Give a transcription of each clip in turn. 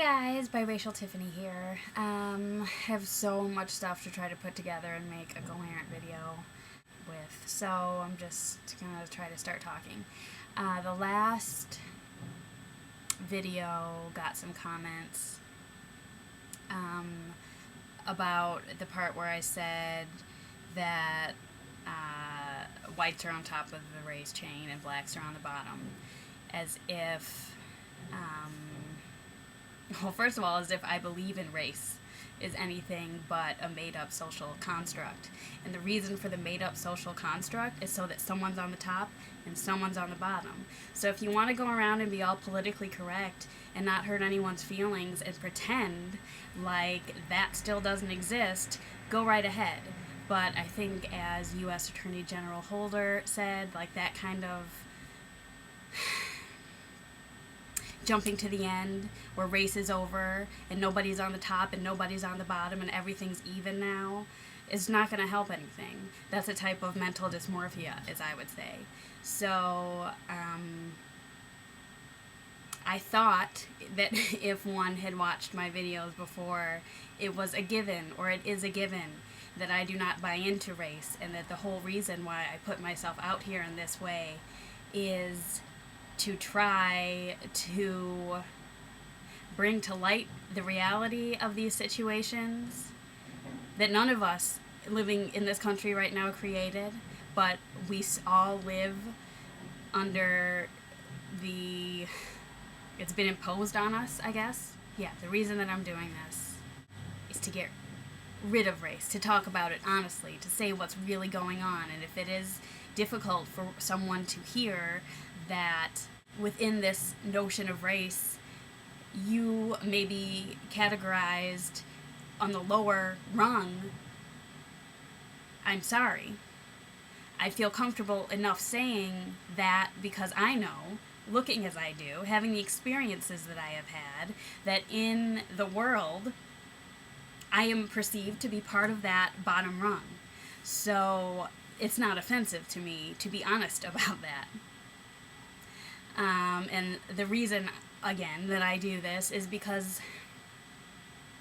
guys, biracial Tiffany here. Have so much stuff to try to put together and make a coherent video with, so I'm just gonna try to start talking. The last video got some comments about the part where I said that whites are on top of the race chain and blacks are on the bottom, as if well, first of all, as if I believe in race is anything but a made-up social construct. And the reason for the made-up social construct is so that someone's on the top and someone's on the bottom. So if you want to go around and be all politically correct and not hurt anyone's feelings and pretend like that still doesn't exist, go right ahead. But I think, as U.S. Attorney General Holder said, like, that kind of jumping to the end where race is over and nobody's on the top and nobody's on the bottom and everything's even now is not going to help anything. That's a type of mental dysmorphia, as I would say. So I thought that if one had watched my videos before, it was a given, or it is a given, that I do not buy into race, and that the whole reason why I put myself out here in this way is to try to bring to light the reality of these situations that none of us living in this country right now created, but we all live under it's been imposed on us, I guess. Yeah, the reason that I'm doing this is to get rid of race, to talk about it honestly, to say what's really going on. And if it is difficult for someone to hear that within this notion of race, you may be categorized on the lower rung, I'm sorry. I feel comfortable enough saying that because I know, looking as I do, having the experiences that I have had, that in the world, I am perceived to be part of that bottom rung. So it's not offensive to me to be honest about that. And the reason, again, that I do this is because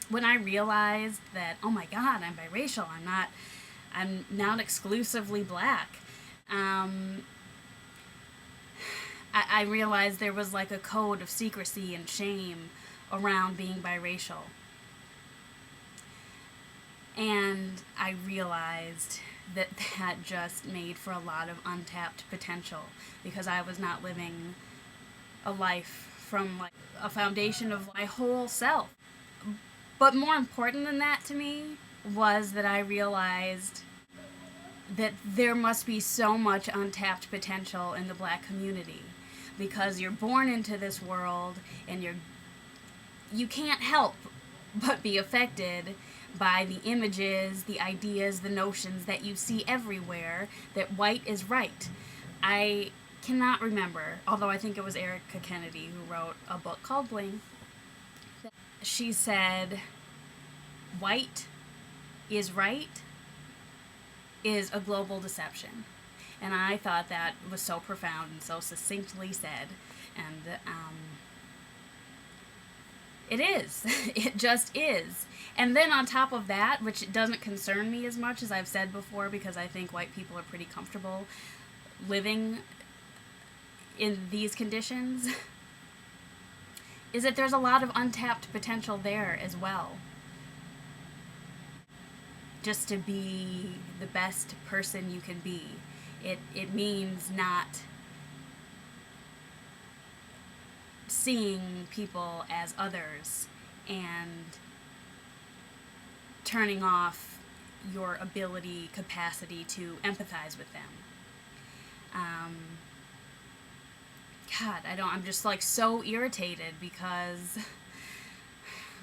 when I realized that, oh my God, I'm biracial, I'm not exclusively black, I realized there was like a code of secrecy and shame around being biracial. And I realized that that just made for a lot of untapped potential, because I was not living a life from like a foundation of my whole self. But more important than that to me was that I realized that there must be so much untapped potential in the black community, because you're born into this world and you can't help but be affected by the images, the ideas, the notions that you see everywhere, that white is right. I cannot remember, although I think it was Erica Kennedy who wrote a book called Bling. She said, white is right is a global deception. And I thought that was so profound and so succinctly said. And it is. It just is. And then on top of that, which doesn't concern me as much, as I've said before, because I think white people are pretty comfortable living in these conditions, is that there's a lot of untapped potential there as well. Just to be the best person you can be. It means not seeing people as others and turning off your ability, capacity to empathize with them. God, I'm just like so irritated because,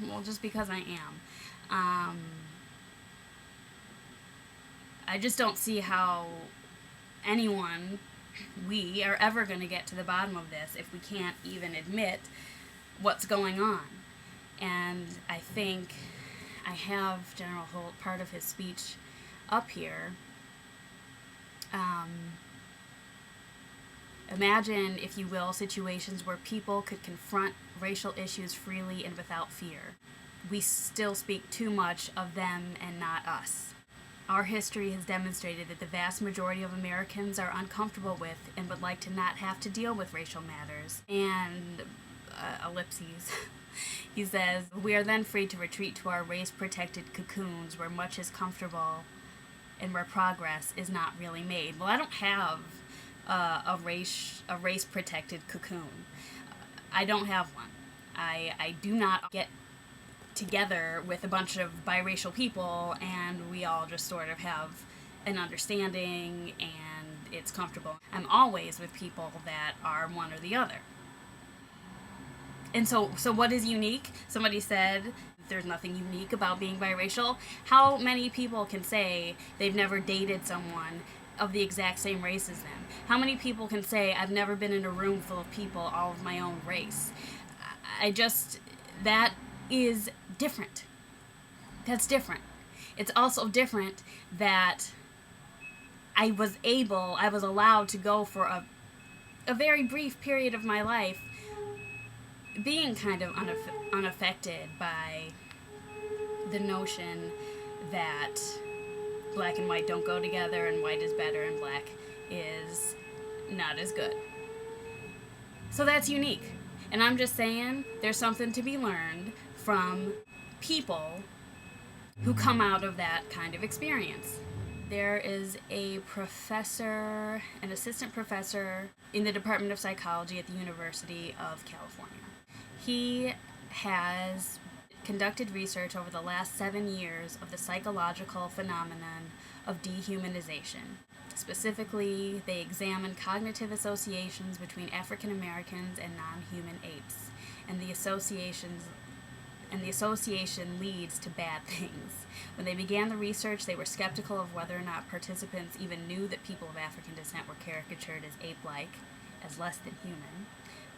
well, just because I am. I just don't see how we are ever going to get to the bottom of this if we can't even admit what's going on. And I think I have General Holt, part of his speech, up here. Imagine, if you will, situations where people could confront racial issues freely and without fear. We still speak too much of them and not us. Our history has demonstrated that the vast majority of Americans are uncomfortable with and would like to not have to deal with racial matters. And, ellipses. He says, we are then free to retreat to our race-protected cocoons where much is comfortable and where progress is not really made. Well, I don't have a race-protected cocoon. I don't have one. I do not get together with a bunch of biracial people and we all just sort of have an understanding and it's comfortable. I'm always with people that are one or the other. And so what is unique? Somebody said there's nothing unique about being biracial. How many people can say they've never dated someone of the exact same race as them? How many people can say I've never been in a room full of people all of my own race? That is different. That's different. It's also different that I was allowed to go for a very brief period of my life being kind of unaffected by the notion that black and white don't go together and white is better and black is not as good. So that's unique. And I'm just saying there's something to be learned from people who come out of that kind of experience. There is an assistant professor in the Department of Psychology at the University of California. He has conducted research over the last 7 years of the psychological phenomenon of dehumanization. Specifically, they examine cognitive associations between African Americans and non-human apes, and the association leads to bad things. When they began the research, they were skeptical of whether or not participants even knew that people of African descent were caricatured as ape-like, as less than human,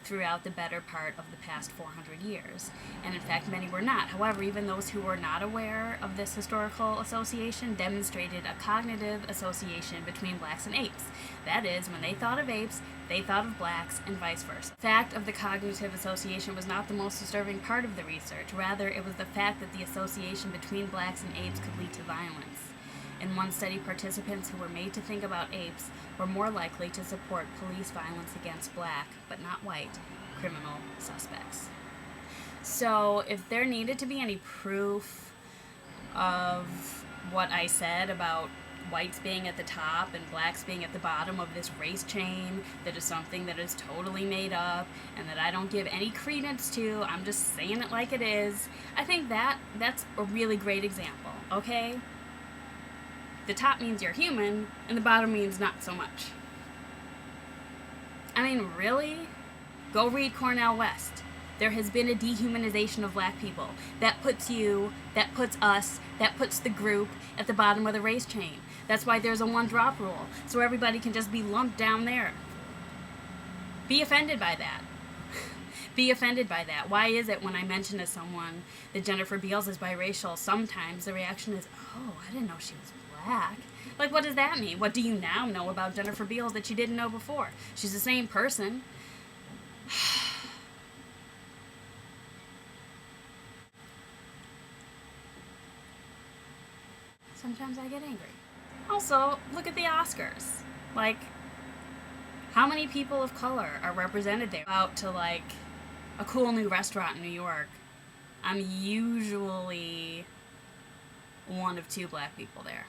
throughout the better part of the past 400 years. And in fact, many were not. However, even those who were not aware of this historical association demonstrated a cognitive association between blacks and apes. That is, when they thought of apes, they thought of blacks and vice versa. The fact of the cognitive association was not the most disturbing part of the research. Rather, it was the fact that the association between blacks and apes could lead to violence. In one study, participants who were made to think about apes were more likely to support police violence against black, but not white, criminal suspects. So if there needed to be any proof of what I said about whites being at the top and blacks being at the bottom of this race chain that is something that is totally made up and that I don't give any credence to, I'm just saying it like it is, I think that's a really great example, okay? The top means you're human, and the bottom means not so much. I mean, really? Go read Cornel West. There has been a dehumanization of black people. That puts you, that puts us, that puts the group at the bottom of the race chain. That's why there's a one-drop rule, so everybody can just be lumped down there. Be offended by that. Be offended by that. Why is it when I mention to someone that Jennifer Beals is biracial, sometimes the reaction is, oh, I didn't know she was black. Like, what does that mean? What do you now know about Jennifer Beals that you didn't know before? She's the same person. Sometimes I get angry. Also, look at the Oscars. Like, how many people of color are represented there? Out to, like, a cool new restaurant in New York. I'm usually one of 2 black people there.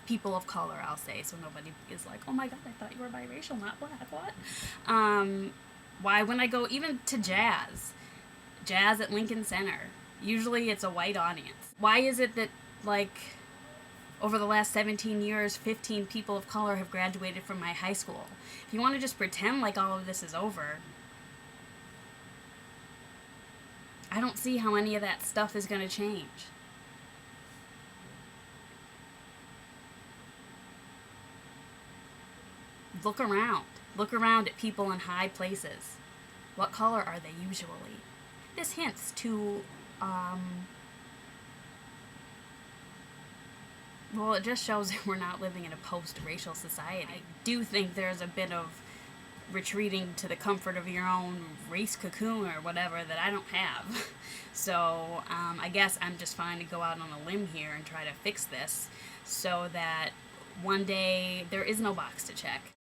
People of color, I'll say, so nobody is like, oh my god, I thought you were biracial, not black, what? Why, when I go even to jazz at Lincoln Center, usually it's a white audience. Why is it that, like, over the last 17 years, 15 people of color have graduated from my high school? If you want to just pretend like all of this is over, I don't see how any of that stuff is going to change. Look around. Look around at people in high places. What color are they usually? This hints to, well, it just shows that we're not living in a post-racial society. I do think there's a bit of retreating to the comfort of your own race cocoon or whatever that I don't have. So I guess I'm just fine to go out on a limb here and try to fix this so that one day there is no box to check.